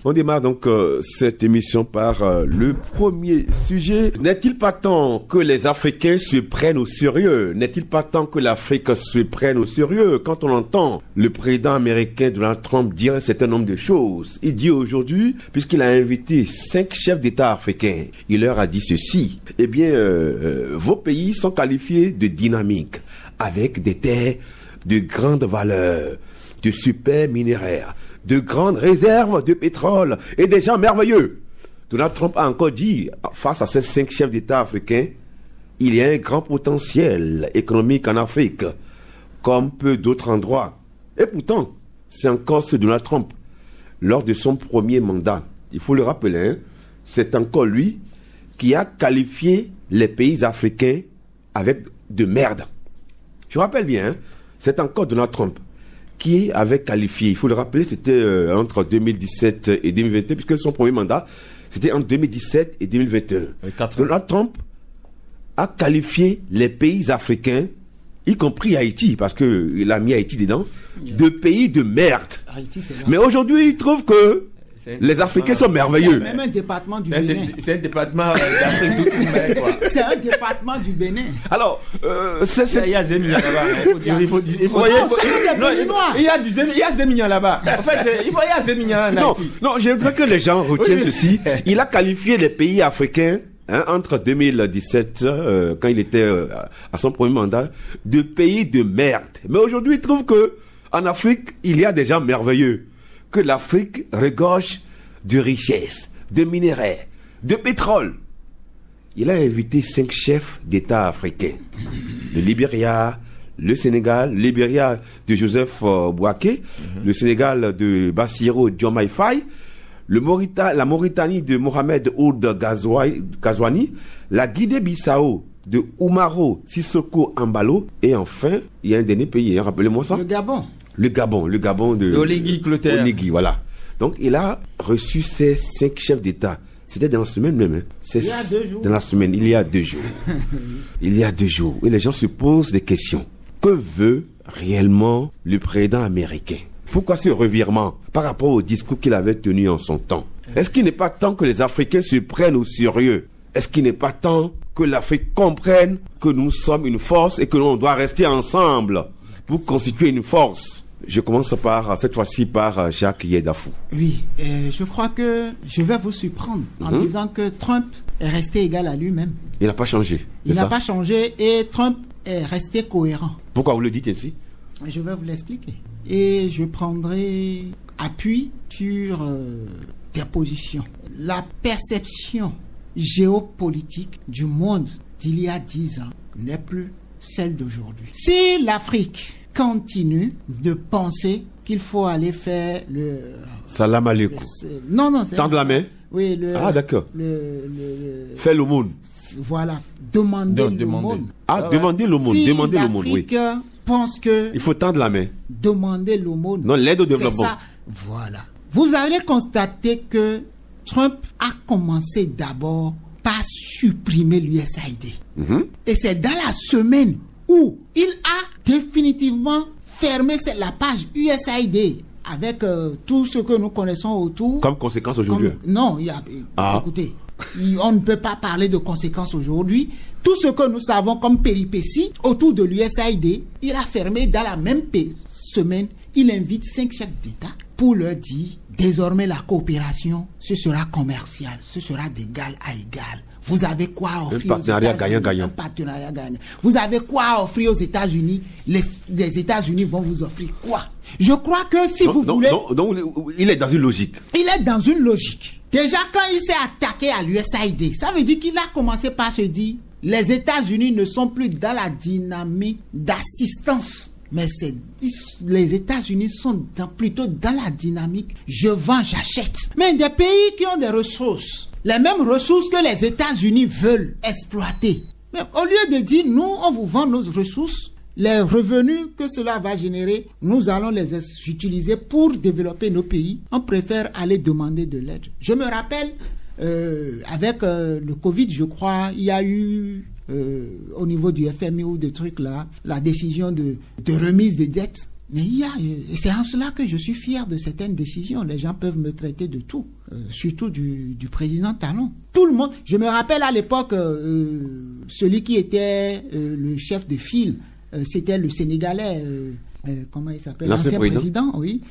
On démarre donc cette émission par le premier sujet. N'est-il pas temps que les Africains se prennent au sérieux? N'est-il pas temps que l'Afrique se prenne au sérieux? Quand on entend le président américain Donald Trump dire un certain nombre de choses, il dit aujourd'hui, puisqu'il a invité 5 chefs d'État africains, il leur a dit ceci: eh bien, vos pays sont qualifiés de dynamiques, avec des terres de grande valeur, de super minéraires, de grandes réserves de pétrole et des gens merveilleux. Donald Trump a encore dit, face à ces 5 chefs d'État africains, il y a un grand potentiel économique en Afrique, comme peu d'autres endroits. Et pourtant, c'est encore ce Donald Trump, lors de son premier mandat. Il faut le rappeler, hein, c'est encore lui qui a qualifié les pays africains avec de merde. Je rappelle bien, hein, c'est encore Donald Trump qui avait qualifié, il faut le rappeler, c'était entre 2017 et 2021, puisque son premier mandat, c'était entre 2017 et 2021. Donald Trump a qualifié les pays africains, y compris Haïti, parce qu'il a mis Haïti dedans, de pays de merde. Haïti, mais aujourd'hui, il trouve que les Africains sont merveilleux. C'est même un département du Bénin. C'est un département d'Afrique du Sud, quoi. C'est un département du Bénin. Alors, il y a Zemilla là-bas. Il faut dire. Il y a Zemilla là-bas. En fait, il y a Zemilla en Haïti. Non, j'aimerais que les gens retiennent ceci. Il a qualifié les pays africains, hein, entre 2017, quand il était à son premier mandat, de pays de merde. Mais aujourd'hui, il trouve que en Afrique, il y a des gens merveilleux. Que l'Afrique regorge de richesses, de minerais, de pétrole. Il a invité 5 chefs d'État africains. Le Libéria, le Sénégal, le Libéria de Joseph Boaké, le Sénégal de Bassirou Diomaye Faye, la Mauritanie de Mohamed Ould Ghazouani, la Guinée-Bissau de Oumaro Sissoko Embalo, et enfin, il y a un dernier pays, hein, rappelez-moi ça. Le Gabon. Le Gabon de Oligui Clotaire. Oligui, voilà. Donc, il a reçu ces 5 chefs d'État. C'était dans la semaine même. Hein. Il y a 2 jours. Dans la semaine, il y a 2 jours. Il y a 2 jours. Et les gens se posent des questions. Que veut réellement le président américain? Pourquoi ce revirement par rapport au discours qu'il avait tenu en son temps? Est-ce qu'il n'est pas temps que les Africains se prennent au sérieux? Est-ce qu'il n'est pas temps que l'Afrique comprenne que nous sommes une force et que l'on doit rester ensemble pour constituer une force? Je commence cette fois-ci par Jacques Yedafou. Oui, je crois que je vais vous surprendre en disant que Trump est resté égal à lui-même. Il n'a pas changé. Il n'a pas changé et Trump est resté cohérent. Pourquoi vous le dites ainsi? Je vais vous l'expliquer. Et je prendrai appui sur des positions. La perception géopolitique du monde d'il y a 10 ans n'est plus celle d'aujourd'hui. Si l'Afrique continue de penser qu'il faut aller faire le... Salam alaikum. Non, c'est... Tendre la main? Oui, d'accord. Faire l'aumône. Voilà, demander l'aumône. Demander l'aumône, si demander l'aumône, oui. Pense que... Il faut tendre la main. Demander l'aumône. Non, l'aide au développement. Ça. Voilà. Vous allez constater que Trump a commencé d'abord par supprimer l'USAID. Et c'est dans la semaine où il a définitivement fermé la page USAID avec tout ce que nous connaissons autour. Comme conséquence aujourd'hui? Non, écoutez, on ne peut pas parler de conséquences aujourd'hui. Tout ce que nous savons comme péripéties autour de l'USAID, il a fermé dans la même semaine. Il invite 5 chefs d'État pour leur dire, désormais la coopération, ce sera commercial, ce sera d'égal à égal. Vous avez quoi offrir aux États-Unis? Un partenariat gagnant. Vous avez quoi offrir aux États-Unis? Les États-Unis vont vous offrir quoi? Je crois que si vous voulez... Donc, il est dans une logique. Il est dans une logique. Déjà, quand il s'est attaqué à l'USAID, ça veut dire qu'il a commencé par se dire, les États-Unis ne sont plus dans la dynamique d'assistance. Mais les États-Unis sont plutôt dans la dynamique je vends, j'achète. Mais des pays qui ont des ressources, les mêmes ressources que les États-Unis veulent exploiter. Mais au lieu de dire, nous, on vous vend nos ressources, les revenus que cela va générer, nous allons les utiliser pour développer nos pays. On préfère aller demander de l'aide. Je me rappelle, avec le Covid, je crois, il y a eu... au niveau du FMI ou des trucs là, la décision de remise des dettes Mais c'est en cela que je suis fier de certaines décisions. Les gens peuvent me traiter de tout, surtout du président Talon. Tout le monde. Je me rappelle à l'époque, celui qui était le chef de file, c'était le Sénégalais, comment il s'appelle, l'ancien président, oui,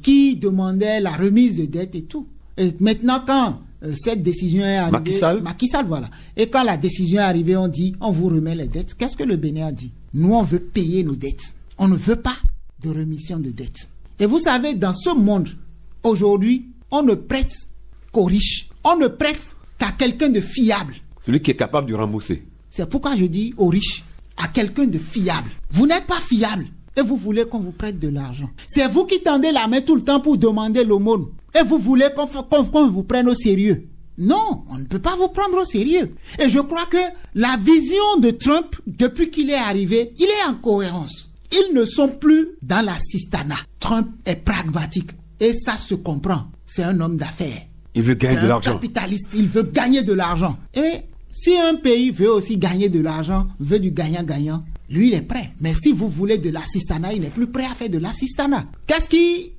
qui demandait la remise de dettes et tout. Et maintenant, quand cette décision est arrivée, Macky Sall, voilà. Et quand la décision est arrivée, on dit, on vous remet les dettes. Qu'est-ce que le Bénin a dit? Nous, on veut payer nos dettes. On ne veut pas de remission de dettes. Et vous savez, dans ce monde, aujourd'hui, on ne prête qu'aux riches. On ne prête qu'à quelqu'un de fiable. Celui qui est capable de rembourser. C'est pourquoi je dis aux riches, à quelqu'un de fiable. Vous n'êtes pas fiable et vous voulez qu'on vous prête de l'argent. C'est vous qui tendez la main tout le temps pour demander l'aumône. Et vous voulez qu'on vous prenne au sérieux. Non, on ne peut pas vous prendre au sérieux. Et je crois que la vision de Trump, depuis qu'il est arrivé, il est en cohérence. Ils ne sont plus dans l'assistanat. Trump est pragmatique. Et ça se comprend. C'est un homme d'affaires. Il veut gagner de l'argent. C'est un capitaliste. Il veut gagner de l'argent. Et si un pays veut aussi gagner de l'argent, veut du gagnant-gagnant, lui, il est prêt. Mais si vous voulez de l'assistanat, il n'est plus prêt à faire de l'assistanat. Qu'est-ce qui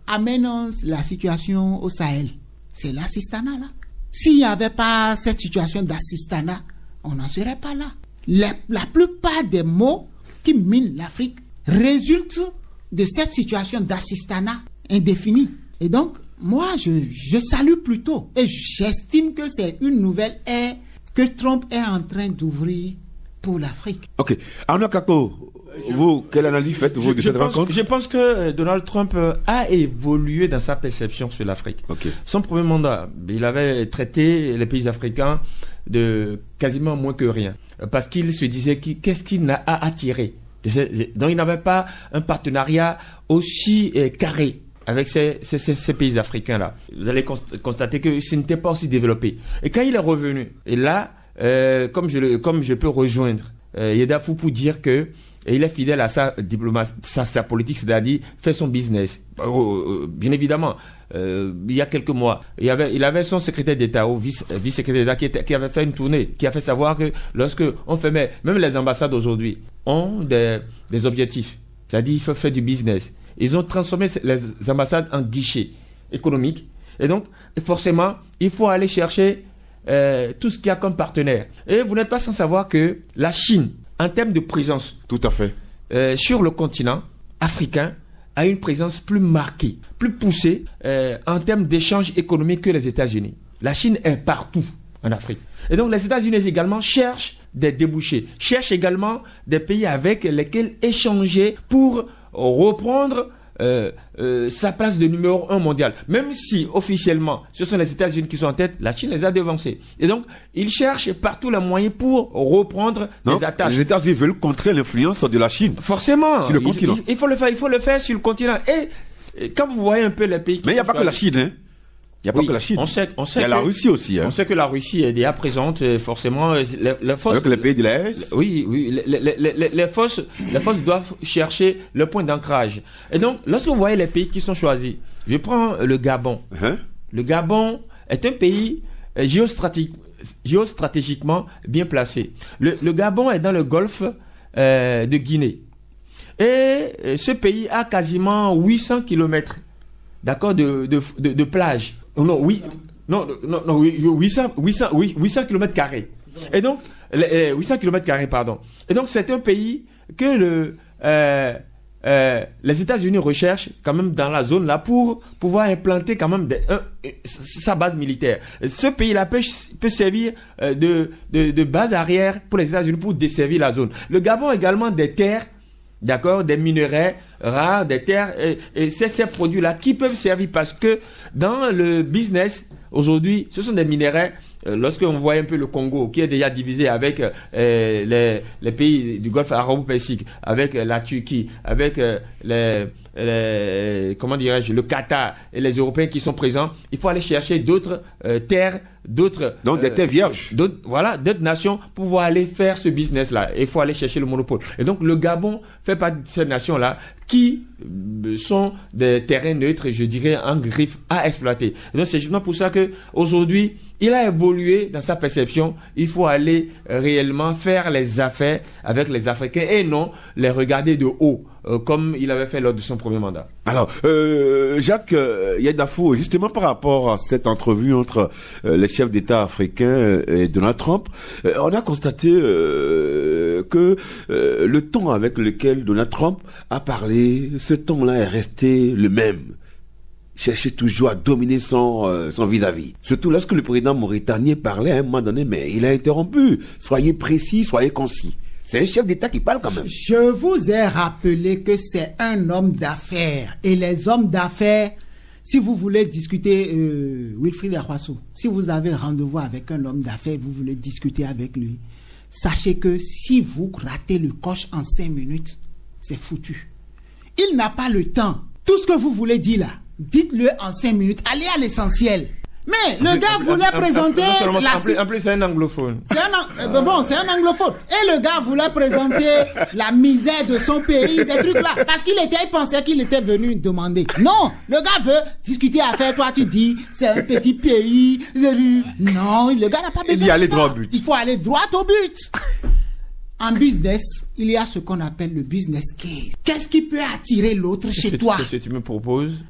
amène la situation au Sahel? C'est l'assistanat, là. S'il n'y avait pas cette situation d'assistanat, on n'en serait pas là. La plupart des maux qui minent l'Afrique résultent de cette situation d'assistanat indéfinie. Et donc, moi, je salue plutôt. Et j'estime que c'est une nouvelle ère que Trump est en train d'ouvrir pour l'Afrique. Ok. Arnaud Kako, vous, quelle analyse faites-vous de cette rencontre? Je pense que Donald Trump a évolué dans sa perception sur l'Afrique. Okay. Son premier mandat, il avait traité les pays africains de quasiment moins que rien. Parce qu'il se disait qu'est-ce qu'il a attiré. Donc il n'avait pas un partenariat aussi carré avec ces pays africains-là. Vous allez constater que ce n'était pas aussi développé. Et quand il est revenu, et là, comme je peux rejoindre Yeda Fou pour dire que il est fidèle à sa diplomatie, sa politique, c'est-à-dire faire son business. Bien évidemment, il y a quelques mois, il avait son secrétaire d'État ou vice-secrétaire d'État qui avait fait une tournée, qui a fait savoir que lorsque on fait, même les ambassades aujourd'hui ont des objectifs, c'est-à-dire il faut faire du business. Ils ont transformé les ambassades en guichets économiques, et donc forcément il faut aller chercher tout ce qu'il y a comme partenaire. Et vous n'êtes pas sans savoir que la Chine, en termes de présence, tout à fait, sur le continent africain, a une présence plus marquée, plus poussée en termes d'échanges économiques que les États-Unis. La Chine est partout en Afrique. Et donc les États-Unis également cherchent des débouchés, cherchent également des pays avec lesquels échanger pour reprendre sa place de numéro 1 mondial. Même si officiellement ce sont les États-Unis qui sont en tête, la Chine les a devancés. Et donc ils cherchent partout les moyens pour reprendre les attaches. Les États-Unis veulent contrer l'influence de la Chine. Forcément. Sur le continent. Il faut le faire sur le continent. Et quand vous voyez un peu les pays qui mais il n'y a pas que la Chine, hein. Il n'y a pas que la Chine. On sait il y a la Russie aussi. Hein. On sait que la Russie est déjà présente, forcément. Les forces, avec les pays de l'Est. Oui. Les forces doivent chercher le point d'ancrage. Et donc, lorsque vous voyez les pays qui sont choisis, je prends le Gabon. Le Gabon est un pays géostratégiquement bien placé. Le Gabon est dans le golfe de Guinée. Et ce pays a quasiment 800 kilomètres, d'accord, de plage. Non, 800 km carrés. Et donc, 800 km carrés, pardon. Et donc, c'est un pays que les États-Unis recherchent quand même dans la zone là pour pouvoir implanter quand même sa base militaire. Ce pays-là peut servir de base arrière pour les États-Unis pour desservir la zone. Le Gabon a également des terres, d'accord, des minerais rares, des terres, et c'est ces produits-là qui peuvent servir parce que dans le business, aujourd'hui, ce sont des minerais. Lorsqu'on voit un peu le Congo, qui est déjà divisé avec les pays du Golfe arabo-persique, avec la Turquie, avec comment dirais-je, le Qatar et les Européens qui sont présents, il faut aller chercher d'autres terres, d'autres... Donc des terres vierges. D'autres nations pour pouvoir aller faire ce business-là. Il faut aller chercher le monopole. Et donc le Gabon fait partie de ces nations-là qui sont des terrains neutres, je dirais, en griffe à exploiter. Et donc c'est justement pour ça que aujourd'hui, il a évolué dans sa perception. Il faut aller réellement faire les affaires avec les Africains et non les regarder de haut. comme il avait fait lors de son premier mandat. Alors, Jacques Yedafou, justement par rapport à cette entrevue entre les chefs d'État africains et Donald Trump, on a constaté que le ton avec lequel Donald Trump a parlé, ce ton-là est resté le même. Chercher toujours à dominer son vis-à-vis. Surtout lorsque le président mauritanien parlait à un moment donné, mais il a interrompu. Soyez précis, soyez concis. C'est un chef d'État qui parle quand même. Je vous ai rappelé que c'est un homme d'affaires. Et les hommes d'affaires, si vous voulez discuter, Wilfried Akwaso, si vous avez rendez-vous avec un homme d'affaires, vous voulez discuter avec lui, sachez que si vous ratez le coche en 5 minutes, c'est foutu. Il n'a pas le temps. Tout ce que vous voulez dire là, dites-le en 5 minutes. Allez à l'essentiel. Mais le gars voulait présenter... En plus, c'est un anglophone. C'est un anglophone. Et le gars voulait présenter la misère de son pays, des trucs là. Parce il pensait qu'il était venu demander. Non, le gars veut discuter affaire. Toi, tu dis, c'est un petit pays. Non, le gars n'a pas besoin de ça. Il faut aller droit au but. Il faut aller droit au but. En business, il y a ce qu'on appelle le business case. Qu'est-ce qui peut attirer l'autre chez toi? Qu'est-ce que tu me proposes?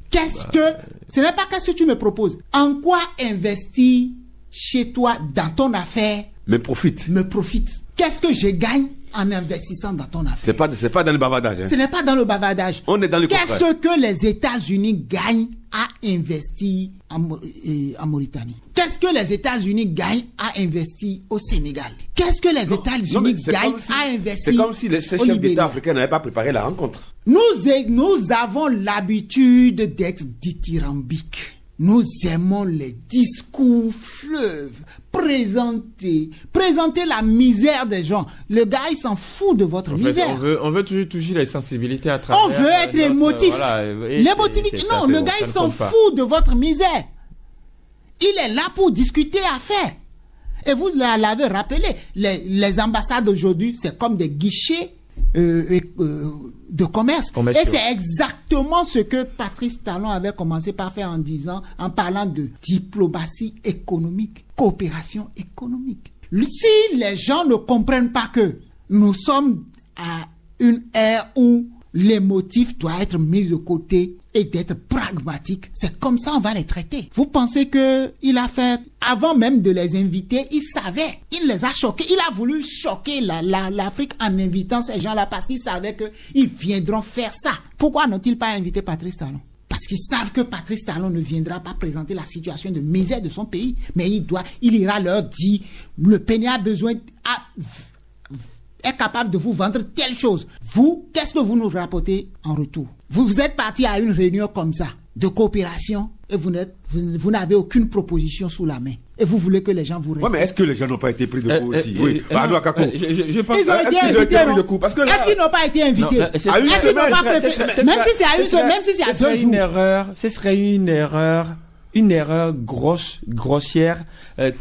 Ce n'est pas qu'est-ce que tu me proposes. En quoi investir chez toi dans ton affaire me profite? Qu'est-ce que je gagne en investissant dans ton affaire? C'est pas dans le bavardage. Hein. Ce n'est pas dans le bavardage. On est dans le concret. Qu'est-ce que les États-Unis gagnent à investir en Mauritanie? Qu'est-ce que les États-Unis gagnent à investir au Sénégal? Qu'est-ce que les États-Unis gagnent à investir? C'est comme si les chefs d'État africains n'avaient pas préparé la rencontre. Nous avons l'habitude d'être dithyrambiques. Nous aimons les discours fleuves, présenter la misère des gens. Le gars, il s'en fout de votre misère. On veut toujours toucher les sensibilités à travers... On veut être émotif. L'émotivité, non, le gars, il s'en fout de votre misère. Il est là pour discuter affaires. Et vous l'avez rappelé, les ambassades aujourd'hui, c'est comme des guichets de commerce. Et c'est exactement ce que Patrice Talon avait commencé par faire en parlant de diplomatie économique, coopération économique. Si les gens ne comprennent pas que nous sommes à une ère où l'émotif doit être mis de côté et d'être pragmatique, c'est comme ça on va les traiter. Vous pensez que il a fait, avant même de les inviter, il savait, il les a choqués, il a voulu choquer l'Afrique en invitant ces gens-là parce qu'il savait qu'ils viendront faire ça. Pourquoi n'ont-ils pas invité Patrice Talon? Parce qu'ils savent que Patrice Talon ne viendra pas présenter la situation de misère de son pays, mais il ira leur dire, le pays a besoin, est capable de vous vendre telle chose. Vous, qu'est-ce que vous nous rapportez en retour? Vous êtes parti à une réunion comme ça, de coopération, et vous n'avez aucune proposition sous la main. Et vous voulez que les gens vous respectent. Ouais, mais est-ce que les gens n'ont pas été pris de coup aussi? Oui. Je pense ils ont été invités, non? Est-ce qu'ils n'ont pas été invités? Même si c'est à une semaine, même si c'est à 2 jours. Ce serait une erreur grossière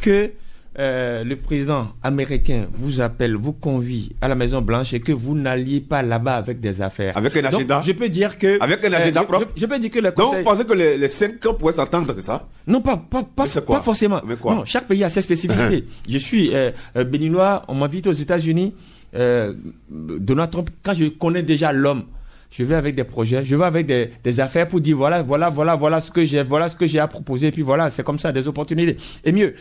que le président américain vous appelle, vous convie à la Maison Blanche et que vous n'alliez pas là-bas avec des affaires. Avec un agenda. Donc, je peux dire que avec un agenda propre. Je peux dire que le conseil... Donc, vous pensez que les 5 camps pourraient s'entendre, c'est ça? Non, pas forcément. Mais quoi? Non, chaque pays a ses spécificités. Je suis béninois, on m'invite aux États-Unis. Donald Trump, quand je connais déjà l'homme, je vais avec des projets, je vais avec des affaires pour dire voilà ce que j'ai à proposer, et puis voilà, c'est comme ça, des opportunités. Et mieux,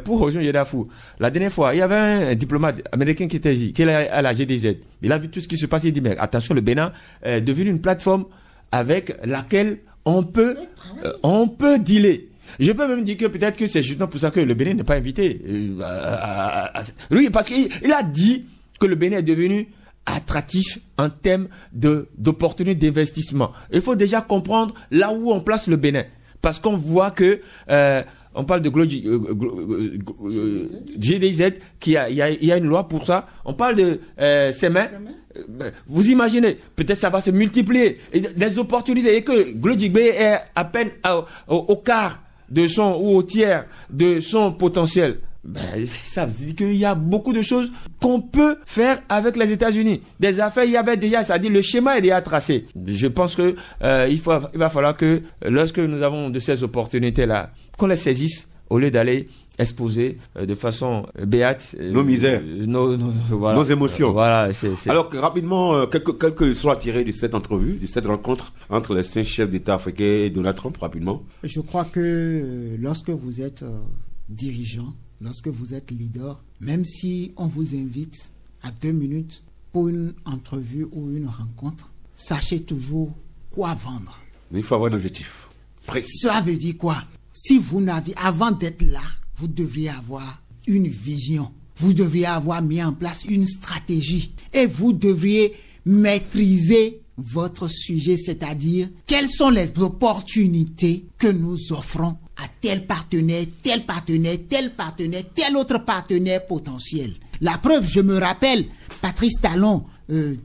pour rejoindre Yedafou, la dernière fois, il y avait un diplomate américain qui est à la GDZ. Il a vu tout ce qui se passe, il dit, mais attention, le Bénin est devenu une plateforme avec laquelle on peut dealer. Je peux même dire que peut-être que c'est justement pour ça que le Bénin n'est pas invité. Oui, parce qu'il a dit que le Bénin est devenu attractif en termes d'opportunités d'investissement. Il faut déjà comprendre là où on place le Bénin. Parce qu'on voit que, on parle de GDZ, il y a une loi pour ça. On parle de SEMEN. Vous imaginez, peut-être ça va se multiplier. Et des opportunités. Et que Glodjigbe est à peine au quart de son, ou au tiers de son potentiel. Ça veut dire qu'il y a beaucoup de choses qu'on peut faire avec les États-Unis. Des affaires, il y avait déjà, c'est-à-dire le schéma est déjà tracé. Je pense que il va falloir que lorsque nous avons de ces opportunités-là, qu'on les saisisse au lieu d'aller exposer de façon béate nos misères, voilà, nos émotions. Voilà, Alors que rapidement, quelques soient tirés de cette entrevue, de cette rencontre entre les 5 chefs d'État africains et Donald Trump, rapidement. Je crois que lorsque vous êtes dirigeant, lorsque vous êtes leader, même si on vous invite à 2 minutes pour une entrevue ou une rencontre, sachez toujours quoi vendre. Mais il faut avoir un objectif précis. Ça veut dire quoi? Si vous n'avez, avant d'être là, vous devriez avoir une vision. Vous devriez avoir mis en place une stratégie. Et vous devriez maîtriser votre sujet, c'est-à-dire quelles sont les opportunités que nous offrons à tel partenaire, tel partenaire, tel partenaire, tel autre partenaire potentiel. La preuve, je me rappelle, Patrice Talon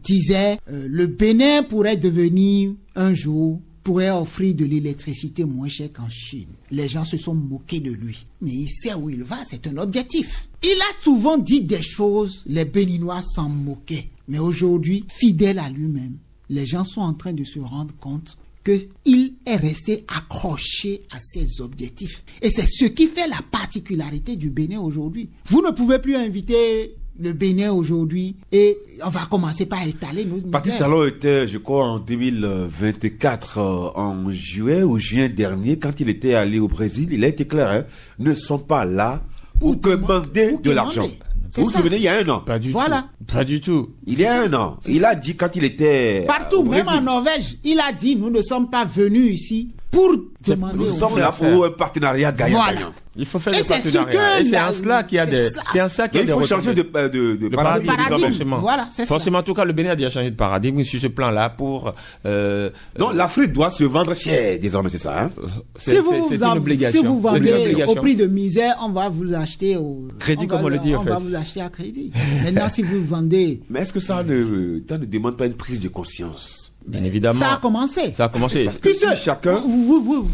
disait le Bénin pourrait devenir un jour, pourrait offrir de l'électricité moins chère qu'en Chine. Les gens se sont moqués de lui. Mais il sait où il va, c'est un objectif. Il a souvent dit des choses, les Béninois s'en moquaient. Mais aujourd'hui, fidèle à lui-même, les gens sont en train de se rendre compte qu'il est resté accroché à ses objectifs. Et c'est ce qui fait la particularité du Bénin aujourd'hui. Vous ne pouvez plus inviter le Bénin aujourd'hui et on va commencer par étaler nos misères. Patrice Talon était, je crois, en 2024, en juin ou juin dernier, quand il était allé au Brésil, il a été clair, hein, ne sont pas là pour demander de l'argent. Vous vous souvenez, il y a un an. Pas du voilà. tout. Pas du tout. Il y a un an. Il a dit quand il était partout, même en Norvège, il a dit nous ne sommes pas venus ici pour demander. Nous sommes là pour un partenariat gagnant-gagnant. Voilà. Il faut faire des partenariats. Et c'est en cela qu'il y a des. C'est en ça qu'il y a des. Il faut changer de paradigme. Voilà, c'est ça. Forcément, en tout cas, le Bénin a déjà changé de paradigme sur ce plan-là pour. Non, l'Afrique doit se vendre cher désormais, c'est ça. Hein? C'est une obligation. Si vous vendez au prix de misère, on va vous acheter au crédit, comme on le dit en fait. On va vous acheter à crédit. Maintenant, si vous vendez. Mais est-ce que ça ne demande pas une prise de conscience? Bien évidemment. Ça a commencé. Ça a commencé. Parce que si chacun.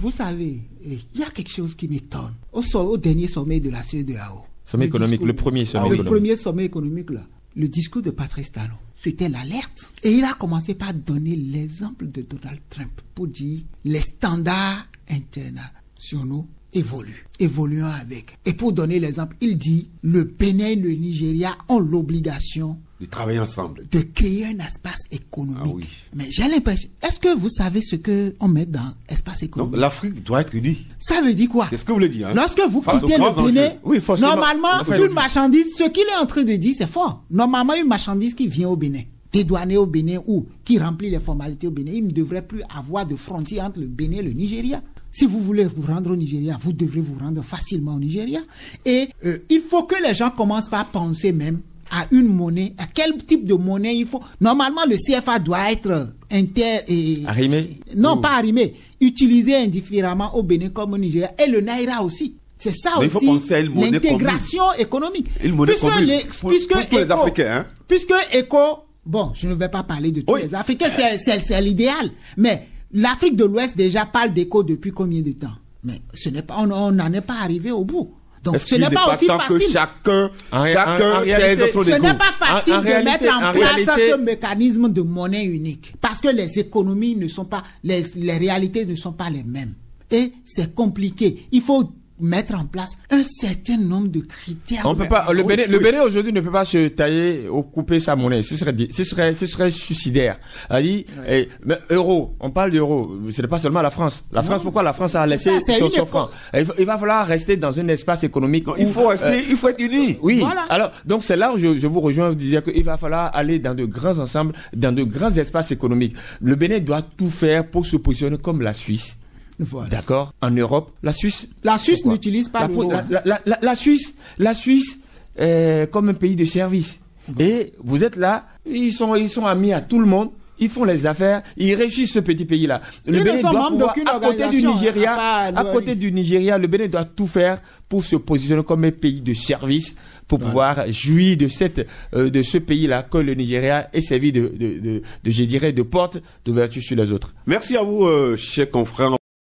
Vous savez, il y a quelque chose qui m'étonne. Au dernier sommet de la CEDEAO. Sommet économique, le premier sommet économique. Le premier sommet économique, là. Le discours de Patrice Talon, c'était l'alerte. Et il a commencé par donner l'exemple de Donald Trump pour dire les standards internationaux évoluons avec. Et pour donner l'exemple, il dit le Bénin et le Nigeria ont l'obligation de travailler ensemble, de créer un espace économique. Ah oui. Mais j'ai l'impression, est-ce que vous savez ce qu'on met dans espace économique? Donc l'Afrique doit être unie. Ça veut dire quoi? Qu'est-ce que vous voulez dire, hein? Lorsque vous quittez le Bénin, oui, normalement, une marchandise, ce qu'il est en train de dire, c'est fort. Normalement, une marchandise qui vient au Bénin, dédouanée au Bénin ou qui remplit les formalités au Bénin, il ne devrait plus avoir de frontière entre le Bénin et le Nigeria. Si vous voulez vous rendre au Nigeria, vous devrez vous rendre facilement au Nigeria. Et il faut que les gens commencent par penser même à une monnaie, à quel type de monnaie il faut. Normalement, le CFA doit être arrimé? Non, pas arrimé. Utilisé indifféremment au Bénin comme au Nigeria. Et le Naira aussi. C'est ça. Mais aussi l'intégration économique. Une monnaie commune pour les Africains. Hein? Puisque ECO, bon, je ne vais pas parler de tous les Africains, c'est l'idéal. Mais l'Afrique de l'Ouest déjà parle d'ECO depuis combien de temps? Mais ce n'est pas, on n'en est pas arrivé au bout. Donc ce n'est pas aussi facile. Que chacun ce n'est pas facile de mettre en place ce mécanisme de monnaie unique. Parce que les économies ne sont pas, les réalités ne sont pas les mêmes. Et c'est compliqué. Il faut mettre en place un certain nombre de critères. On peut pas, le Bénin aujourd'hui ne peut pas se tailler ou couper sa monnaie. Ce serait suicidaire. Mais euro, on parle d'euro. Ce n'est pas seulement la France. La France, pourquoi la France a laissé son franc? Il va falloir rester dans un espace économique. Il faut être unis. Oui. Voilà. Alors, donc c'est là où je vous rejoins, vous disiez qu'il va falloir aller dans de grands ensembles, dans de grands espaces économiques. Le Bénin doit tout faire pour se positionner comme la Suisse. Voilà. D'accord. En Europe, la Suisse n'utilise pas l'euro. La Suisse comme un pays de service. Voilà. Et vous êtes là, ils sont amis à tout le monde. Ils font les affaires, ils réussissent ce petit pays-là. Le Bénin doit pouvoir, à côté du Nigeria, le Bénin doit tout faire pour se positionner comme un pays de service, pour pouvoir jouir de ce pays-là, que le Nigeria est servi de porte d'ouverture sur les autres. Merci à vous, chers confrères.